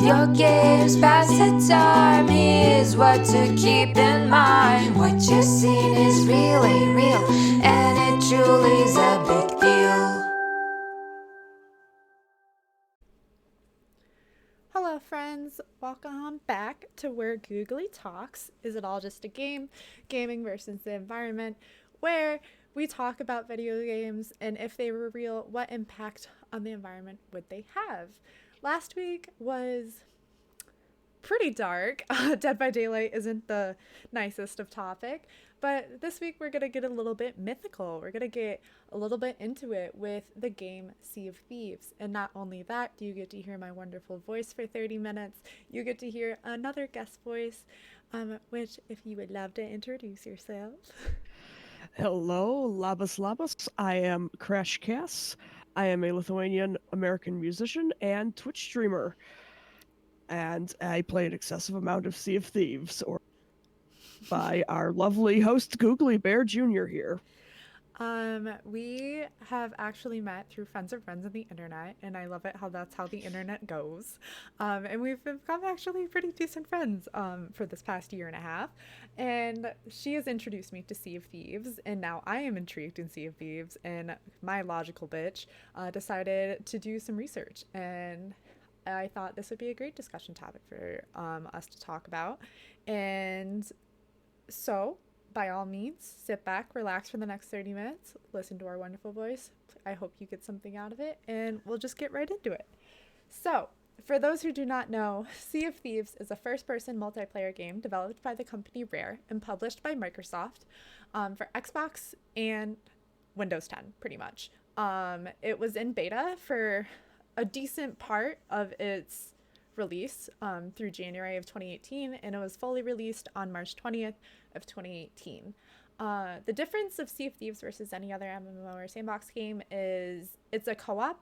your games, pass the time. Here's what to keep in mind. What you're seeing is really real, and it truly is a big deal. Hello friends, welcome back to Where Googli Talks. Is it all just a game? Gaming versus the environment, where we talk about video games and if they were real, what impact on the environment would they have? Last week was pretty dark. Dead by Daylight isn't the nicest of topic, but this week we're gonna get a little bit mythical. We're gonna get a little bit into it with the game Sea of Thieves. And not only that, do you get to hear my wonderful voice for 30 minutes, you get to hear another guest voice, which if you would love to introduce yourself. Hello, labas labas. I am Crash Cass. I am a Lithuanian American musician and Twitch streamer. And I play an excessive amount of Sea of Thieves, or by our lovely host Googly Bear Jr. here. We have actually met through friends of friends on the internet, and I love it how that's how the internet goes. And we've become actually pretty decent friends for this past year and a half. And she has introduced me to Sea of Thieves, and now I am intrigued in Sea of Thieves, and my logical bitch decided to do some research, and I thought this would be a great discussion topic for us to talk about. And so, by all means, sit back, relax for the next 30 minutes, listen to our wonderful voice. I hope you get something out of it, and we'll just get right into it. So, for those who do not know, Sea of Thieves is a first-person multiplayer game developed by the company Rare and published by Microsoft for Xbox and Windows 10, pretty much. It was in beta for a decent part of its release through January of 2018, and it was fully released on March 20th of 2018. The difference of Sea of Thieves versus any other MMO or sandbox game is it's a co-op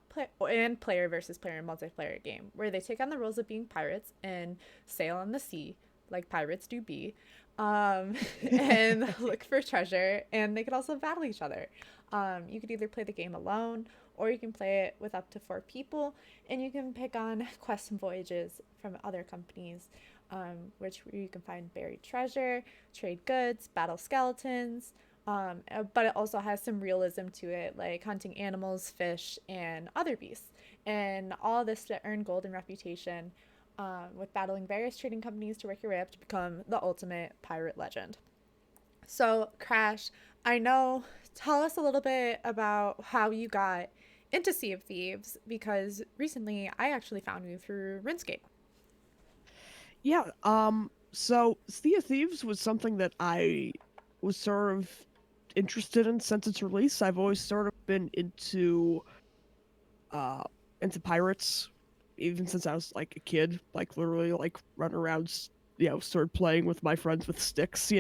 and player versus player multiplayer game where they take on the roles of being pirates and sail on the sea like pirates do be, and look for treasure, and they could also battle each other. You could either play the game alone, or you can play it with up to 4 people, and you can pick on quests and voyages from other companies, which you can find buried treasure, trade goods, battle skeletons, but it also has some realism to it, like hunting animals, fish, and other beasts. And all this to earn gold and reputation, with battling various trading companies to work your way up to become the ultimate pirate legend. So, Crash, I know, tell us a little bit about how you got into Sea of Thieves, because recently I actually found you through RuneScape. Yeah, so Sea of Thieves was something that I was sort of interested in since its release. I've always sort of been uh into pirates even since I was like a kid, like literally like running around, started playing with my friends with sticks.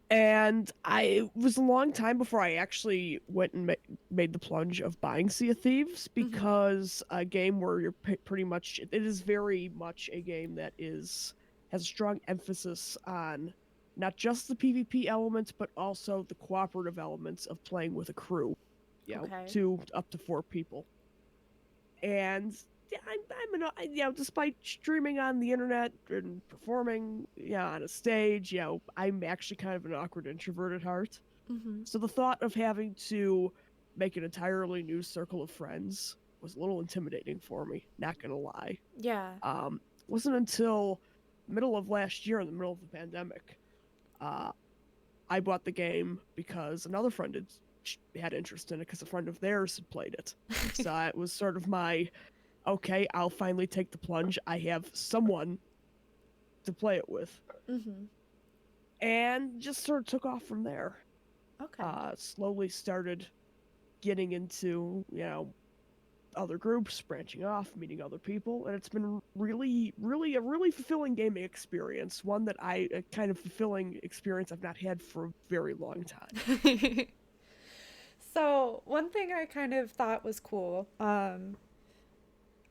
And it was a long time before I actually went and made the plunge of buying Sea of Thieves, because a game where you're pretty much, it is very much a game that has a strong emphasis on not just the PvP elements, but also the cooperative elements of playing with a crew, Okay. 2 up to 4 people. And yeah, despite streaming on the internet and performing, on a stage, I'm actually kind of an awkward introvert at heart. Mm-hmm. So the thought of having to make an entirely new circle of friends was a little intimidating for me, not gonna lie. Yeah. Wasn't until middle of last year, in the middle of the pandemic, I bought the game because another friend had interest in it because a friend of theirs had played it. So it was sort of my, okay, I'll finally take the plunge. I have someone to play it with. Mm-hmm. And just sort of took off from there. Okay. Slowly started getting into, other groups, branching off, meeting other people, and it's been really, really a really fulfilling gaming experience. One that a kind of fulfilling experience I've not had for a very long time. So, one thing I kind of thought was cool,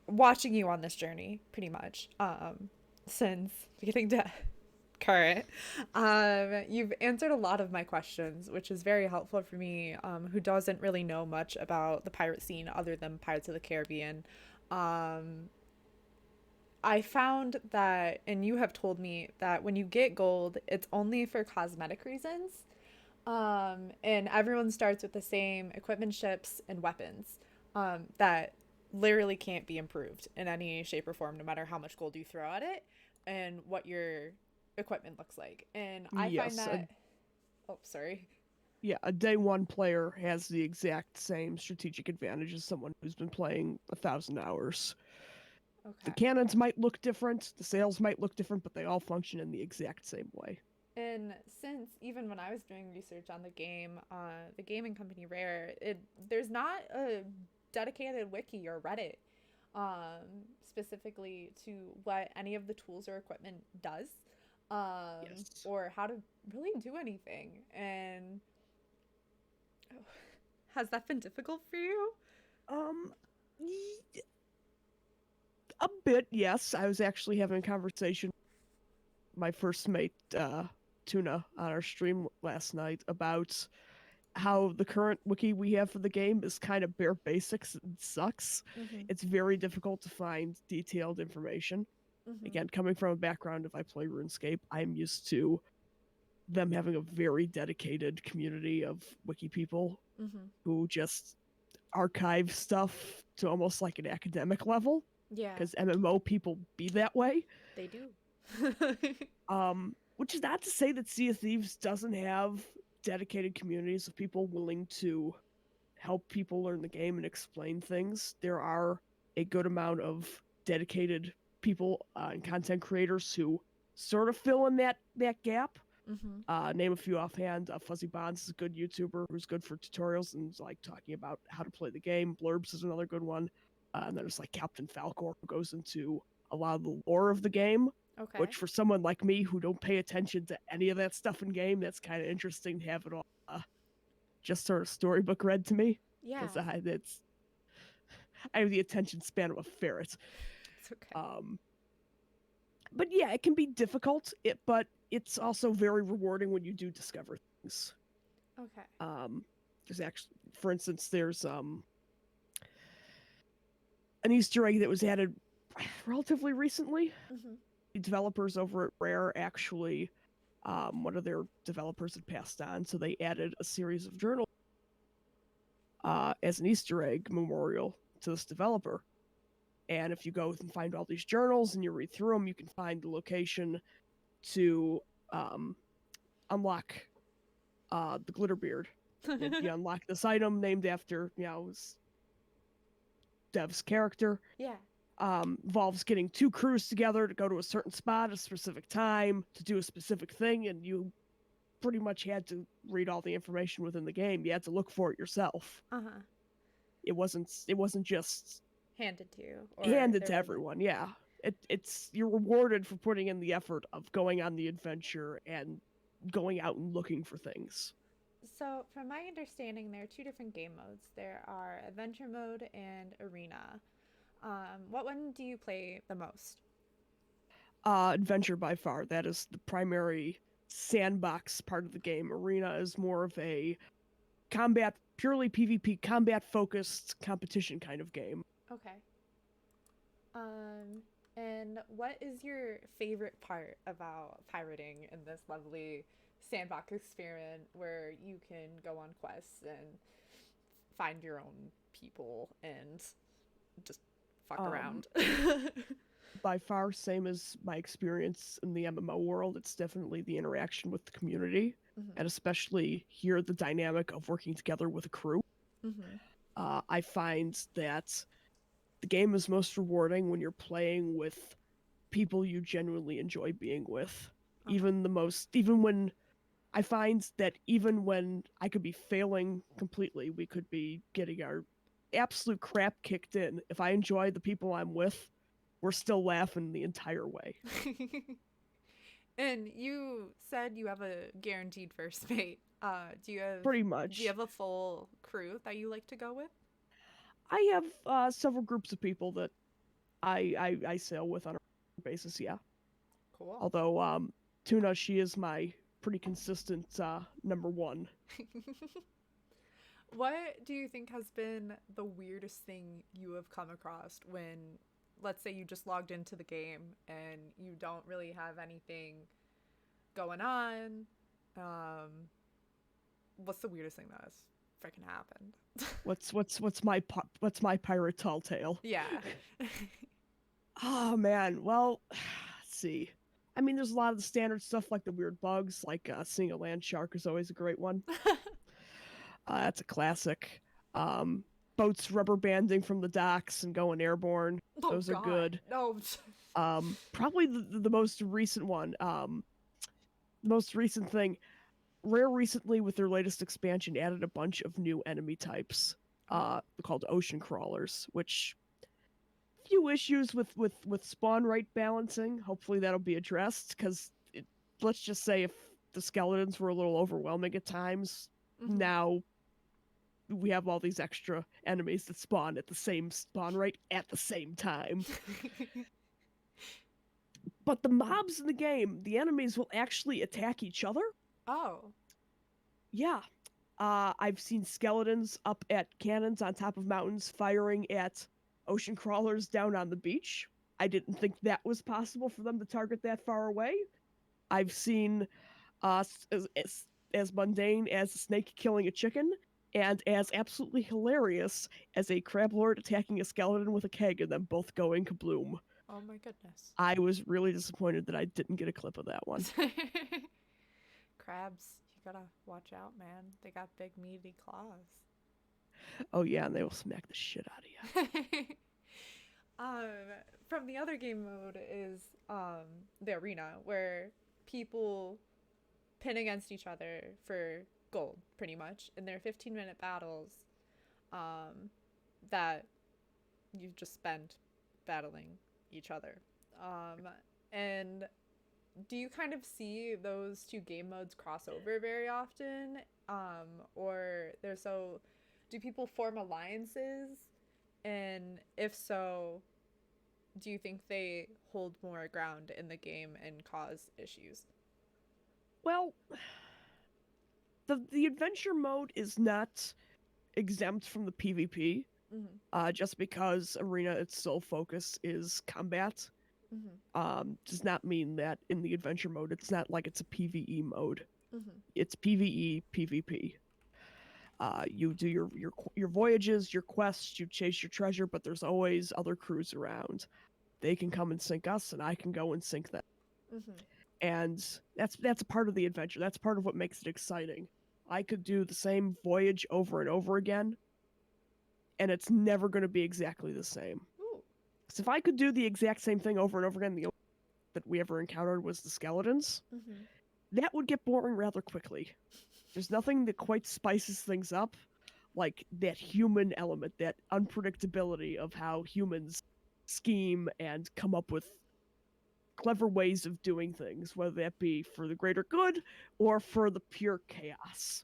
watching you on this journey, pretty much, since beginning to current, you've answered a lot of my questions, which is very helpful for me, who doesn't really know much about the pirate scene other than Pirates of the Caribbean, Um, I found that, and you have told me that when you get gold, it's only for cosmetic reasons. And everyone starts with the same equipment, ships, and weapons that literally can't be improved in any shape or form, no matter how much gold you throw at it and what your equipment looks like. And I find Yes, that, oh, sorry. yeah, a day one player has the exact same strategic advantage as someone who's been playing 1,000 hours. The Okay. cannons might look different, the sails might look different, but they all function in the exact same way. And since even when I was doing research on the gaming company Rare, there's not a dedicated wiki or Reddit specifically to what any of the tools or equipment does, Yes. or how to really do anything. And has that been difficult for you? Um, a bit, yes. I was actually having a conversation with my first mate, Tuna, on our stream last night about how the current wiki we have for the game is kind of bare basics and sucks. Mm-hmm. It's very difficult to find detailed information. Mm-hmm. Again, coming from a background if I play RuneScape, I'm used to them having a very dedicated community of wiki people Mm-hmm. who just archive stuff to almost like an academic level Yeah, because MMO people be that way. they do. Which is not to say that Sea of Thieves doesn't have dedicated communities of people willing to help people learn the game and explain things. There are a good amount of dedicated people and content creators who sort of fill in that gap. Mm-hmm. Name a few offhand. Fuzzy Bonds is a good YouTuber who's good for tutorials and like talking about how to play the game. Blurbs is another good one. And there's like Captain Falcor who goes into a lot of the lore of the game, Okay. which for someone like me who don't pay attention to any of that stuff in game, that's kind of interesting to have it all just sort of storybook read to me Yeah, because I have the attention span of a ferret. it's okay. Um, but yeah, it can be difficult. But it's also very rewarding when you do discover things. Okay. There's actually, for instance, there's an Easter egg that was added relatively recently. Mm-hmm. The developers over at Rare actually, one of their developers had passed on, so they added a series of journals as an Easter egg memorial to this developer. And if you go and find all these journals and you read through them, you can find the location to um, unlock the Glitterbeard. You unlock this item named after, Dev's character. Yeah. Involves getting two crews together to go to a certain spot at a specific time to do a specific thing, and you pretty much had to read all the information within the game. You had to look for it yourself. Uh-huh. It wasn't just Handed to you, or handed there to wasn't. everyone. Yeah, it's you're rewarded for putting in the effort of going on the adventure and going out and looking for things. So, from my understanding, there are two different game modes. There are adventure mode and arena. What one do you play the most? Adventure by far. That is the primary sandbox part of the game. Arena is more of a combat, purely PvP, combat focused competition kind of game. Okay. And what is your favorite part about pirating in this lovely sandbox experiment where you can go on quests and find your own people and just fuck Um, around? by far, same as my experience in the MMO world. It's definitely the interaction with the community, Mm-hmm. and especially here, the dynamic of working together with a crew. Mm-hmm. I find that the game is most rewarding when you're playing with people you genuinely enjoy being with. Uh-huh. Even when I find that even when I could be failing completely, we could be getting our absolute crap kicked in. If I enjoy the people I'm with, we're still laughing the entire way. And you said you have a guaranteed first mate. Pretty Do you much. have a full crew that you like to go with? I have several groups of people that I sail with on a basis, yeah. Cool. Although Tuna, she is my pretty consistent number one. What do you think has been the weirdest thing you have come across when, let's say, you just logged into the game and you don't really have anything going on? Um, what's the weirdest thing that has freaking happened? What's my pirate tall tale? Yeah. Oh man, well, let's see. I mean, there's a lot of the standard stuff like the weird bugs, like seeing a land shark is always a great one. That's a classic. Um, Boats rubber banding from the docks and going airborne. Oh Those are God, good. no. Probably the most recent one. The most recent thing. Rare recently with their latest expansion added a bunch of new enemy types. Called ocean crawlers, which few issues with spawn rate balancing. Hopefully that'll be addressed because let's just say if the skeletons were a little overwhelming at times, now we have all these extra enemies that spawn at the same spawn rate at the same time. But the mobs in the game, the enemies will actually attack each other. Oh. Yeah. I've seen skeletons up at cannons on top of mountains firing at ocean crawlers down on the beach. I didn't think that was possible for them to target that far away. I've seen as mundane as a snake killing a chicken, and as absolutely hilarious as a crab lord attacking a skeleton with a keg and them both going kabloom. Oh my goodness. I was really disappointed that I didn't get a clip of that one. Crabs, you gotta watch out, man. They got big meaty claws. Oh yeah, and they will smack the shit out of you. um, from the other game mode is the arena where people pin against each other for gold, pretty much, and they're 15-minute battles that you just spend battling each other. And do you kind of see those two game modes cross over very often? Or they're so, do people form alliances? And if so, do you think they hold more ground in the game and cause issues? Well, the adventure mode is not exempt from the PvP, just because Arena its sole focus is combat. Does not mean that in the adventure mode it's not like it's a PvE mode. It's PvE PvP. You do your voyages, your quests, you chase your treasure, but there's always other crews around. They can come and sink us, and I can go and sink them. And that's a part of the adventure. That's part of what makes it exciting. I could do the same voyage over and over again, and it's never going to be exactly the same. Because if I could do the exact same thing over and over again, the only that we ever encountered was the skeletons, that would get boring rather quickly. There's nothing that quite spices things up like that human element, that unpredictability of how humans scheme and come up with clever ways of doing things, whether that be for the greater good or for the pure chaos.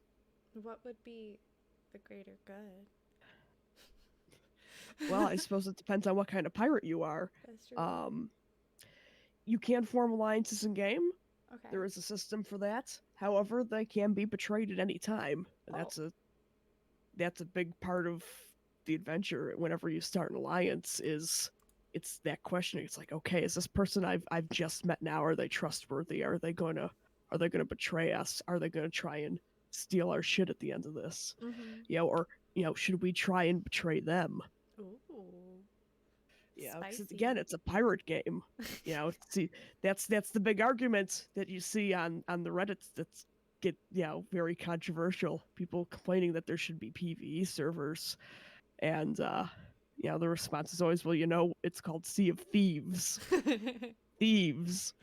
What would be the greater good? Well, I suppose it depends on what kind of pirate you are. That's true. You can form alliances in game. Okay. There is a system for that. However, they can be betrayed at any time. And that's a big part of the adventure. Whenever you start an alliance, it's that question. It's like, okay, is this person I've just met now? Are they trustworthy? Are they gonna betray us? Are they gonna try and steal our shit at the end of this? Or should we try and betray them? Ooh. Because again, it's a pirate game. See, that's the big argument that you see on the Reddits that's get very controversial. People complaining that there should be PvE servers, and the response is always, well, it's called Sea of Thieves. Thieves.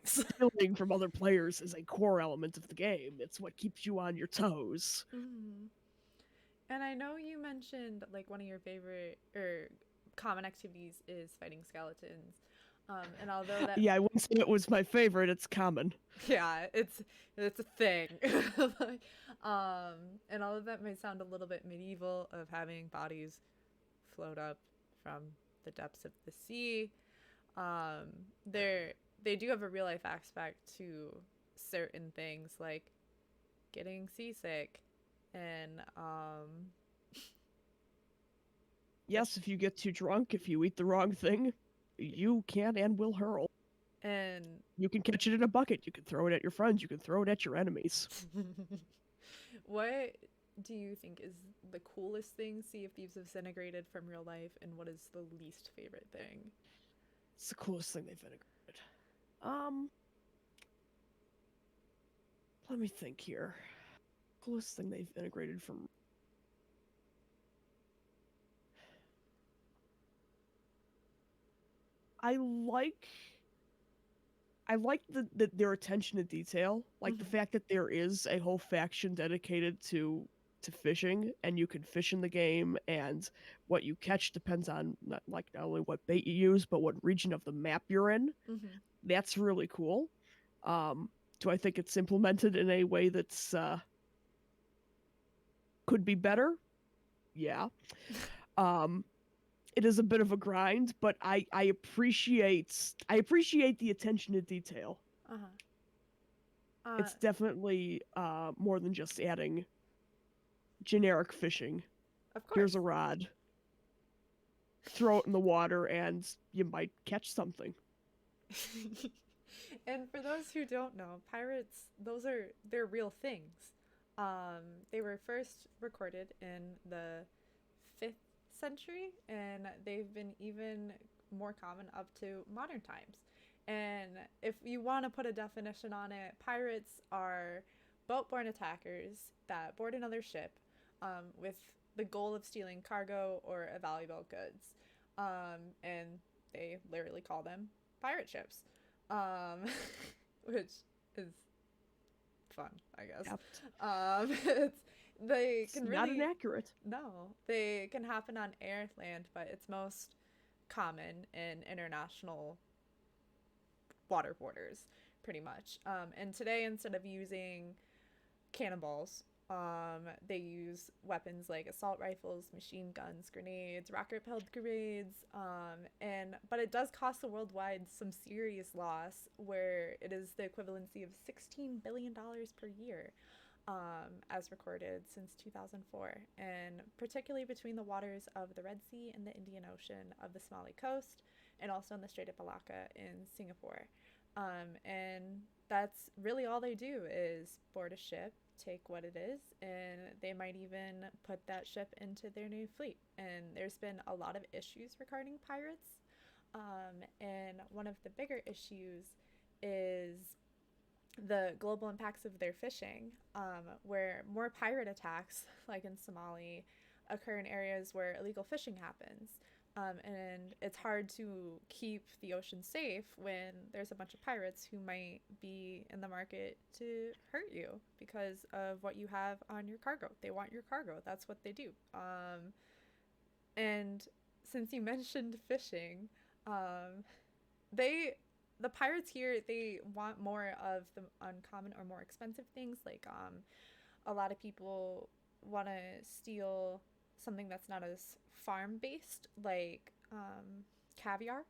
Stealing from other players is a core element of the game. It's what keeps you on your toes. And I know you mentioned like one of your favorite or common activities is fighting skeletons. And although that I wouldn't say it was my favorite, it's common. Yeah, it's a thing. And all of that may sound a little bit medieval of having bodies float up from the depths of the sea. They do have a real life aspect to certain things like getting seasick and Yes, if you get too drunk, if you eat the wrong thing, you can and will hurl. and You can catch it in a bucket. You can throw it at your friends. You can throw it at your enemies. what do you think is the coolest thing Sea of Thieves have disintegrated from real life, and what is the least favorite thing? It's the coolest thing they've integrated. Um, Let me think here. Coolest thing they've integrated from. I like their attention to detail, like the Mm-hmm. fact that there is a whole faction dedicated to fishing, and you can fish in the game, and what you catch depends on not only what bait you use, but what region of the map you're in. Mm-hmm. That's really cool. Um, do I think it's implemented in a way that's could be better? Yeah. Um, it is a bit of a grind, but I appreciate the attention to detail. Uh-huh. Uh, It's definitely more than just adding generic fishing. of Here's course. a rod, throw it in the water, and you might catch something. And for those who don't know, pirates, they're real things. They were first recorded in the 5th century, and they've been even more common up to modern times. And if you want to put a definition on it, pirates are boat-borne attackers that board another ship with the goal of stealing cargo or valuable goods. And they literally call them pirate ships, um, which is fun, I guess. Yep. It's, they It's can not really inaccurate. no, they can happen on air, land, but it's most common in international water borders, pretty much. And today, instead of using cannonballs, they use weapons like assault rifles, machine guns, grenades, rocket-propelled grenades, and but it does cost the worldwide some serious loss, where it is the equivalency of $16 billion per year, as recorded since 2004, and particularly between the waters of the Red Sea and the Indian Ocean of the Somali coast, and also in the Strait of Malacca in Singapore. And that's really all they do is board a ship, take what it is, and they might even put that ship into their new fleet. And there's been a lot of issues regarding pirates. And one of the bigger issues is the global impacts of their fishing, where more pirate attacks, like in Somali, occur in areas where illegal fishing happens. And it's hard to keep the ocean safe when there's a bunch of pirates who might be in the market to hurt you because of what you have on your cargo. They want your cargo. That's what they do. And since you mentioned fishing, um, they the pirates here, they want more of the uncommon or more expensive things, like a lot of people want to steal something that's not as farm based, like caviar,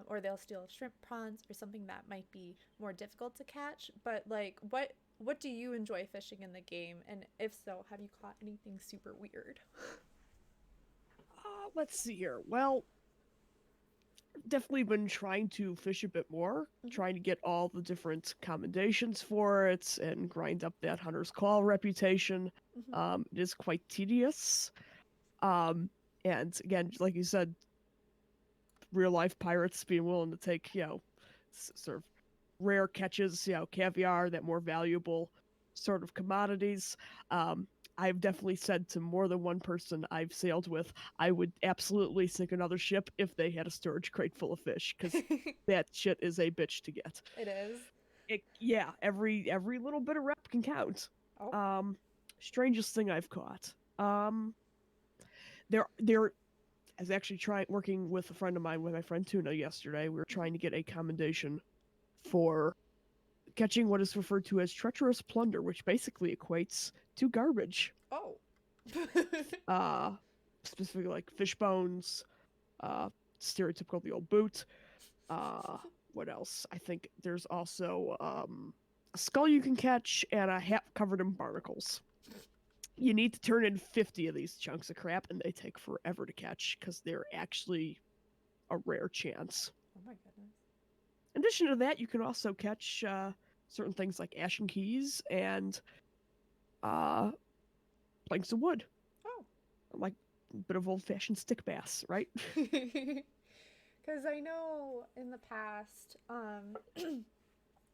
or they'll steal shrimp, prawns, or something that might be more difficult to catch. But like, what do you enjoy fishing in the game, and if so, have you caught anything super weird? Let's see here. Well, definitely been trying to fish a bit more, Mm-hmm. trying to get all the different commendations for it and grind up that hunter's call reputation. Mm-hmm. It is quite tedious. Um, and again, like you said, real life pirates being willing to take, sort of rare catches, caviar, that more valuable sort of commodities. Um, I've definitely said to more than one person I've sailed with, I would absolutely sink another ship if they had a storage crate full of fish, because that shit is a bitch to get. It is. Yeah, every little bit of rep can count. Oh. Um, Strangest thing I've caught. There I was actually trying working with a friend of mine, with my friend Tuna yesterday. We were Mm-hmm. trying to get a commendation for catching what is referred to as treacherous plunder, which basically equates to garbage. Oh. Uh, Specifically like fish bones, uh, stereotypical the old boot. Uh, what else? I think there's also a skull you can catch and a hat covered in barnacles. you need to turn in 50 of these chunks of crap, and they take forever to catch because they're actually a rare chance. Oh my goodness. In addition to that, you can also catch certain things like ashen keys and uh, planks of wood. Oh. Like a bit of old-fashioned stick bass, right? Because I know in the past,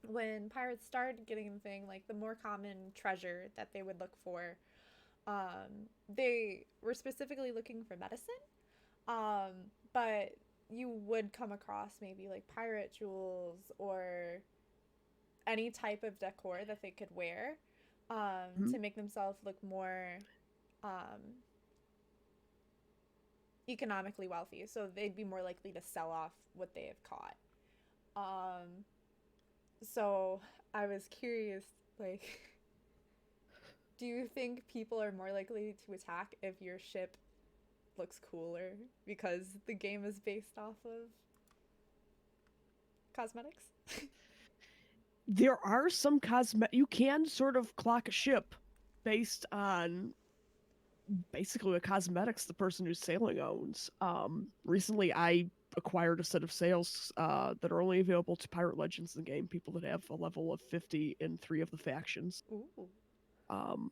when pirates started getting the thing, like the more common treasure that they would look for, they were specifically looking for medicine. But you would come across maybe like pirate jewels or any type of decor that they could wear Mhm. to make themselves look more um, economically wealthy. So they'd be more likely to sell off what they have caught. Um, so I was curious, like, do you think people are more likely to attack if your ship looks cooler because the game is based off of cosmetics? There are some cosmetic. You can sort of clock a ship based on basically the cosmetics the person who's sailing owns. Recently, I acquired a set of sails that are only available to Pirate Legends in the game, people that have a level of 50 in 3 of the factions. Ooh. Um,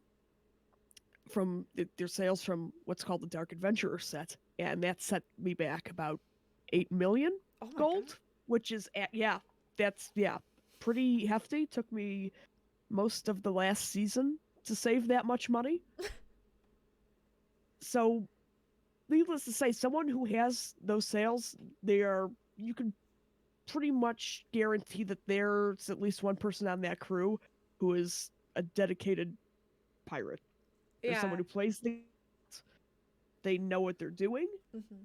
from their sales from what's called the Dark Adventurer set, and that set me back about 8 million Oh my god. gold, which is that's pretty hefty. Took me most of the last season to save that much money. So, needless to say, someone who has those sales, you can pretty much guarantee that there's at least one person on that crew who is a dedicated pirate. There's someone Yeah. who plays they know what they're doing. Mm-hmm.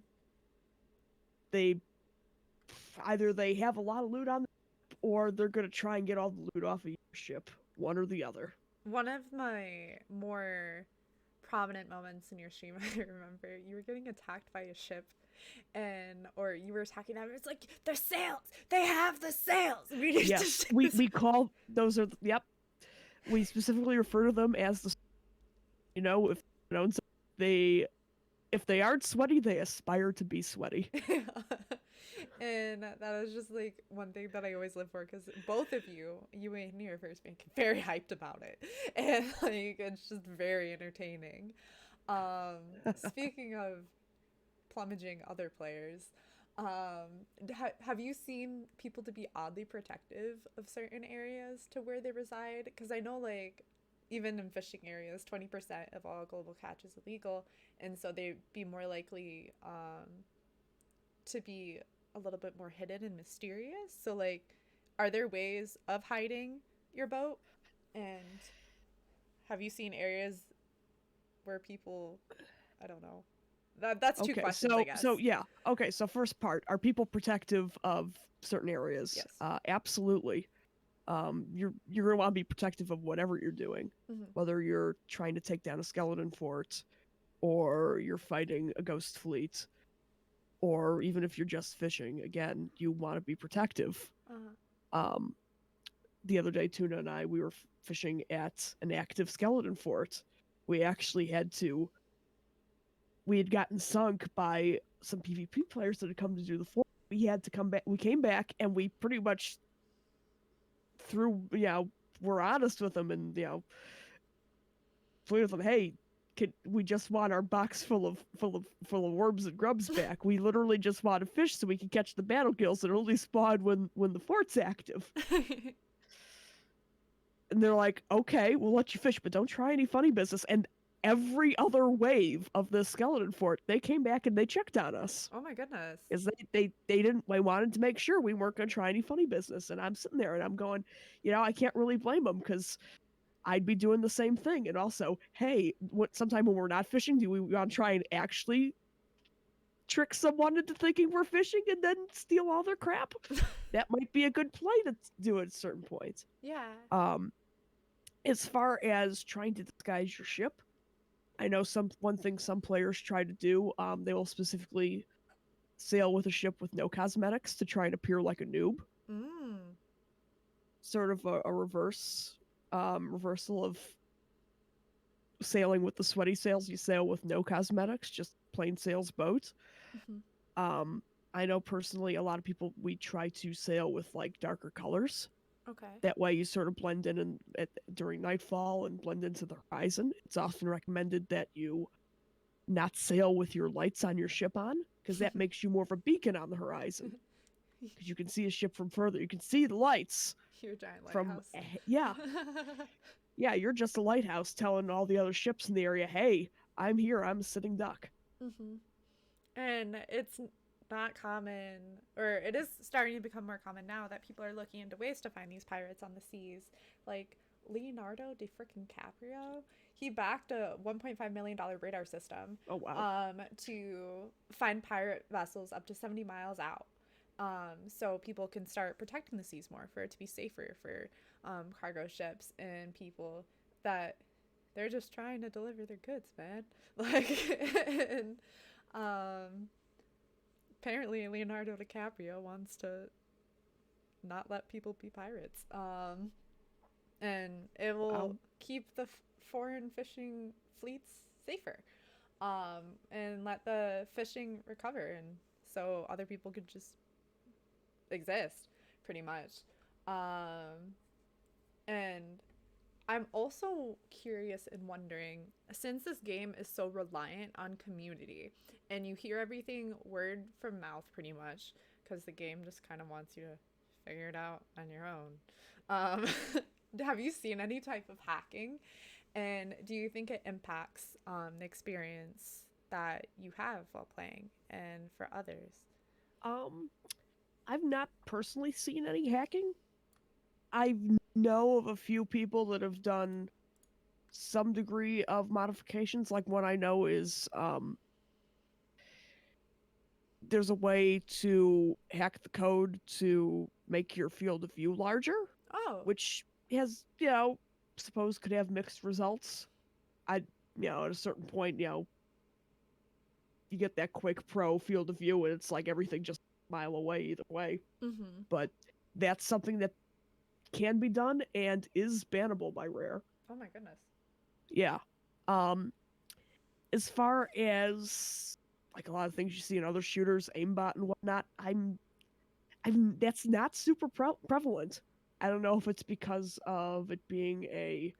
They either they have a lot of loot on them, or they're gonna try and get all the loot off of your ship. One or the other. One of my more prominent moments in your stream, I remember you were getting attacked by a ship, and or you were attacking them. It's like their sails. They have the sails. We need to Yes, stick we this. we call those are yep. We specifically refer to them as the if they if they aren't sweaty, they aspire to be sweaty. And that was just like one thing that I always live for because both of you and your first being very hyped about it, and like it's just very entertaining. Speaking of plumaging other players, have you seen people to be oddly protective of certain areas to where they reside? Because I know like even in fishing areas, 20% of all global catch is illegal, and so they'd be more likely to be a little bit more hidden and mysterious. So, like, are there ways of hiding your boat? And have you seen areas where people, I don't know. That's two Okay, questions, I so guess. yeah. Okay, so first part, are people protective of certain areas? Yes. Absolutely. You're gonna want to be protective of whatever you're doing, Mm-hmm. whether you're trying to take down a skeleton fort, or you're fighting a ghost fleet, or even if you're just fishing. Again, you want to be protective. Uh-huh. Um, the other day, Tuna and I we were fishing at an active skeleton fort. We actually had to. We had gotten sunk by some PvP players that had come to do the fort. We had to come back. We came back and we pretty much threw. We're honest with them and pleaded with them. Hey, we just want our box full of worms and grubs back. We literally just want to fish so we can catch the battle gills that only spawn when the fort's active. And they're like, okay, we'll let you fish, but don't try any funny business. And every other wave of the skeleton fort, they came back and they checked on us. Oh my goodness. Is they didn't they wanted to make sure we weren't going to try any funny business. And I'm sitting there and I'm going, I can't really blame them because I'd be doing the same thing. And also, hey, sometime when we're not fishing, do we want to try and actually trick someone into thinking we're fishing and then steal all their crap? That might be a good play to do at a certain point. Yeah. As far as trying to disguise your ship, I know one thing some players try to do. They will specifically sail with a ship with no cosmetics to try and appear like a noob. Mm. Sort of a reversal of sailing with the sweaty sails, you sail with no cosmetics, just plain sails boat. Hmm. Um, I know personally a lot of people we try to sail with like darker colors. Okay. That way you sort of blend in during nightfall and blend into the horizon. It's often recommended that you not sail with your lights on your ship on because that makes you more of a beacon on the horizon because you can see a ship from further. You can see the lights Your giant from lighthouse. yeah, yeah. You're just a lighthouse telling all the other ships in the area, "Hey, I'm here. I'm a sitting duck." Hmm. And it's not common, or it is starting to become more common now that people are looking into ways to find these pirates on the seas. Like Leonardo di frickin' Caprio, he backed a $1.5 million radar system Oh wow. to find pirate vessels up to 70 miles out. So people can start protecting the seas more for it to be safer for cargo ships and people that they're just trying to deliver their goods, man. Like, and um, apparently Leonardo DiCaprio wants to not let people be pirates. And it will Wow. keep the foreign fishing fleets safer. And let the fishing recover, and so other people could just exist, pretty much. Um, and I'm also curious and wondering, since this game is so reliant on community and you hear everything word from mouth pretty much because the game just kind of wants you to figure it out on your own. Um, have you seen any type of hacking? And do you think it impacts the experience that you have while playing and for others? Um, I've not personally seen any hacking. I know of a few people that have done some degree of modifications. Like one I know is there's a way to hack the code to make your field of view larger, Oh, which has, suppose could have mixed results. I, at a certain point, you get that quick pro field of view and it's like everything just a mile away either way. mm-hmm. But that's something that can be done and is bannable by Rare. Oh my goodness. Yeah. Um, as far as like a lot of things you see in other shooters, aimbot and whatnot, I'm that's not super prevalent. I don't know if it's because of it being a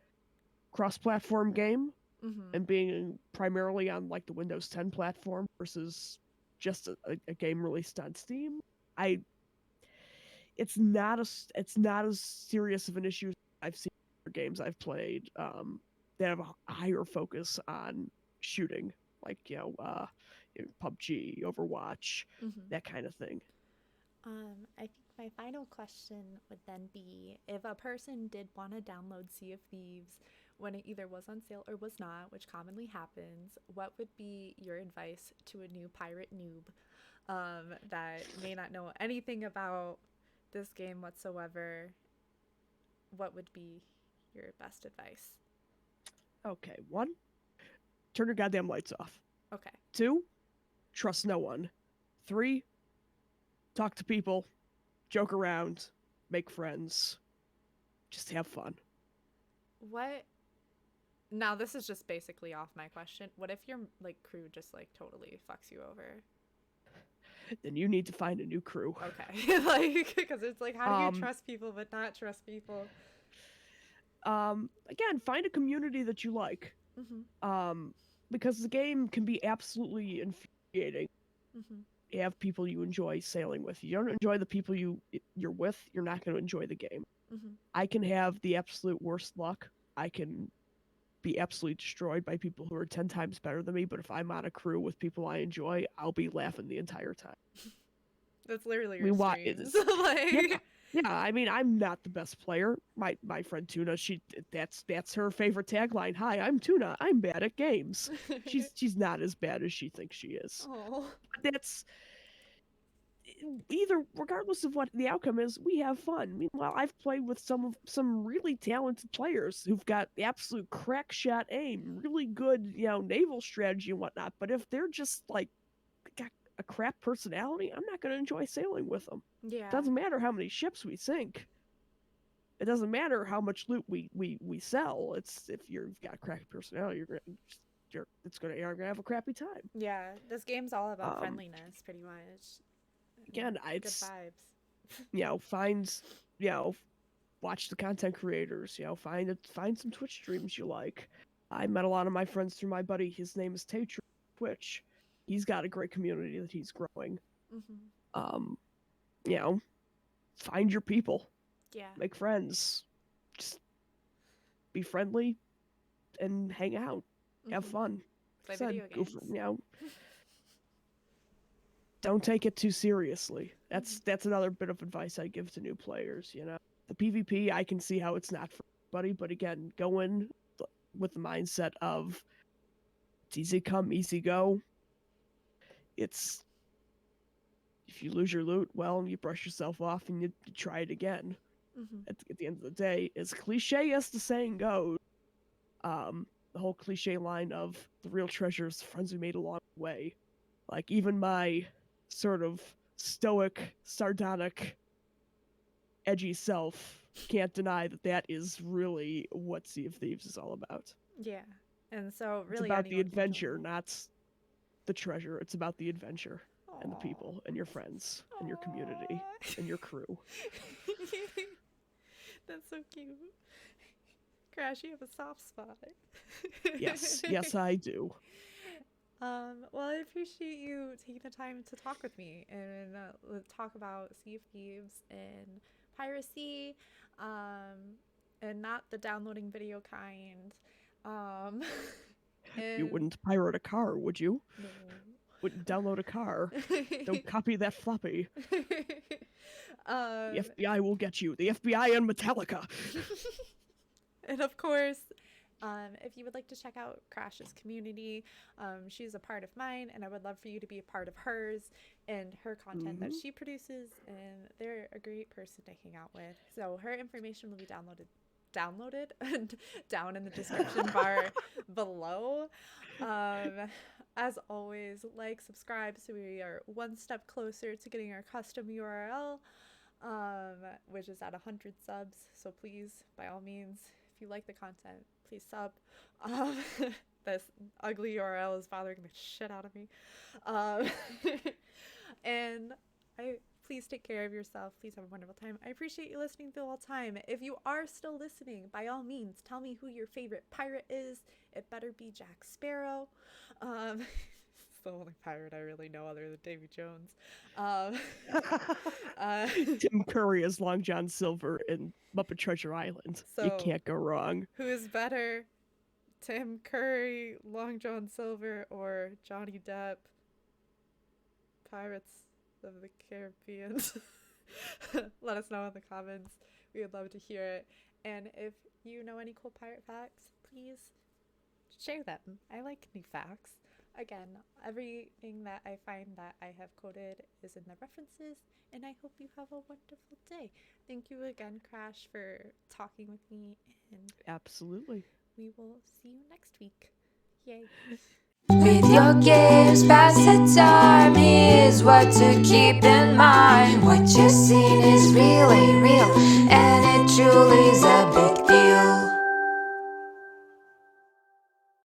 cross-platform game Mm-hmm. and being primarily on like the Windows 10 platform versus just a game released on Steam. I it's not as serious of an issue as I've seen in games I've played that have a higher focus on shooting, like PUBG, Overwatch, Mm-hmm. that kind of thing. I think my final question would then be if a person did want to download Sea of Thieves when it either was on sale or was not, which commonly happens, what would be your advice to a new pirate noob that may not know anything about this game whatsoever? What would be your best advice? Okay, one, turn your goddamn lights off. Okay. Two, trust no one. Three, talk to people, joke around, make friends, just have fun. What Now this is just basically off my question. What if your like crew just like totally fucks you over? Then you need to find a new crew. Okay. Like because it's like how do you Um, trust people but not trust people? again, find a community that you like. Mhm. Um, because the game can be absolutely infuriating. Mhm. You have people you enjoy sailing with. You don't enjoy the people you're with, you're not going to enjoy the game. Mhm. I can have the absolute worst luck. I can be absolutely destroyed by people who are 10 times better than me, but if I'm on a crew with people I enjoy, I'll be laughing the entire time. That's literally I your mean, why streams. is yeah, Like yeah. I mean, I'm not the best player. My friend Tuna, that's her favorite tagline. Hi, I'm Tuna. I'm bad at games. She's not as bad as she thinks she is. oh. But that's either regardless of what the outcome is, we have fun. Meanwhile, I've played with some really talented players who've got the absolute crack shot aim, really good, naval strategy and whatnot. But if they're just like got a crap personality, I'm not going to enjoy sailing with them. Yeah. Doesn't matter how many ships we sink. It doesn't matter how much loot we sell. It's if you've got a crappy personality, you're gonna have a crappy time. Yeah, this game's all about Um, friendliness, pretty much. Again, Good it's vibes. find watch the content creators. Find some Twitch streams you like. I met a lot of my friends through my buddy. His name is Tatri Twitch. He's got a great community that he's growing. Hmm. You know, find your people, Yeah. make friends, just be friendly and hang out, have Mhm. fun. Play Said, video go for- games. don't take it too seriously. That's another bit of advice I give to new players. The PvP, I can see how it's not for everybody, but again, go in with the mindset of it's easy come, easy go. It's if you lose your loot, well, you brush yourself off and you try it again. Hmm. At the end of the day, as cliche as the saying goes, the whole cliche line of the real treasure is the friends we made along the way. Like, even my sort of stoic, sardonic, edgy self can't deny that is really what Sea of Thieves is all about. Yeah. And so It's really about the anyone can adventure, join. not the treasure. It's about the adventure and the Aw. people and your friends and your community Aw. and your crew. That's so cute. Crash, you have a soft spot. Yes, I do. Well, I appreciate you taking the time to talk with me and talk about Sea of Thieves and piracy, and not the downloading video kind. Um, You and wouldn't pirate a car, would you? no. Wouldn't download a car. Don't copy that floppy. The FBI will get you. The FBI and Metallica. And of course, if you would like to check out Crash's community, she's a part of mine, and I would love for you to be a part of hers and her content that she produces, and they're a great person to hang out with. So her information will be downloaded and down in the description bar below. As always, like, subscribe so we are one step closer to getting our custom URL, which is at 100 subs. So please, by all means, if you like the content, please sub. This ugly URL is bothering the shit out of me. And please take care of yourself. Please have a wonderful time. I appreciate you listening the whole time. If you are still listening, by all means, tell me who your favorite pirate is. It better be Jack Sparrow. It's the only pirate I really know other than Davy Jones. Tim Curry as Long John Silver in Muppet Treasure Island. You So- can't go wrong. Who is better, Tim Curry, Long John Silver, or Johnny Depp? Pirates of the Caribbean. Let us know in the comments. We would love to hear it. And if you know any cool pirate facts, please share them. I like new facts. Again, everything that I find that I have quoted is in the references, and I hope you have a wonderful day. Thank you again, Crash, for talking with me, and Absolutely. we will see you next week. Yay. With your games, pass the time. Here's what to keep in mind. What you've seen is really real, and it truly is a big deal.